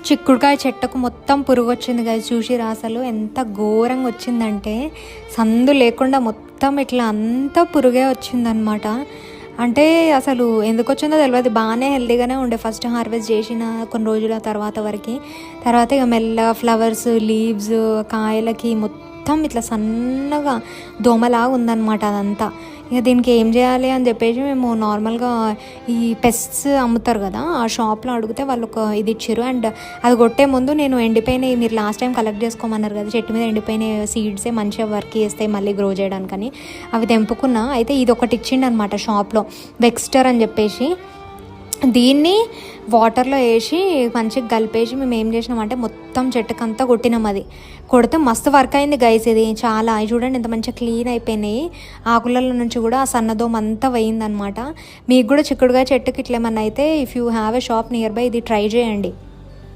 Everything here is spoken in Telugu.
చిక్కుడుకాయ చెట్టుకు మొత్తం పురుగు వచ్చింది కదా, చూసిరా అసలు ఎంత ఘోరంగా వచ్చిందంటే సందు లేకుండా మొత్తం ఇట్లా అంతా పురుగే వచ్చిందనమాట. అంటే అసలు ఎందుకు వచ్చిందో తెలియదు. బాగానే హెల్తీగానే ఉండే ఫస్ట్ హార్వెస్ట్ చేసిన కొన్ని రోజుల తర్వాత ఇక మెల్ల ఫ్లవర్స్, లీవ్స్, కాయలకి మొత్తం ఇట్లా సన్నగా దోమలాగా ఉందన్నమాట అదంతా. ఇక దీనికి ఏం చేయాలి అని చెప్పేసి మేము నార్మల్గా ఈ పెస్ట్స్ అమ్ముతారు కదా, ఆ షాప్లో అడిగితే వాళ్ళు ఒక ఇది ఇచ్చారు. అండ్ అది కొట్టే ముందు నేను ఎండిపోయినాయి, మీరు లాస్ట్ టైం కలెక్ట్ చేసుకోమన్నారు కదా, చెట్టు మీద ఎండిపోయిన సీడ్సే మంచిగా వర్క్ చేస్తాయి మళ్ళీ గ్రో చేయడానికని అవి తెంపుకున్నా. అయితే ఇది ఒకటి ఇచ్చిండు అనమాట షాప్లో, వెక్స్టర్ అని చెప్పేసి. దీన్ని వాటర్లో వేసి మంచిగా కలిపేసి మేము ఏం చేసినామంటే మొత్తం చెట్టుకంతా కొట్టినాం. అది కొడితే మస్తు వర్క్ అయింది గైస్. ఇది చాలా చూడండి ఎంత మంచిగా క్లీన్ అయిపోయినాయి. ఆకులలో నుంచి కూడా ఆ సన్నదోమ అంతా పోయిందనమాట. మీకు కూడా చిక్కుడుగా చెట్టుకి ఇట్లా ఏమన్నా అయితే if you have a shop near by ఇది ట్రై చేయండి.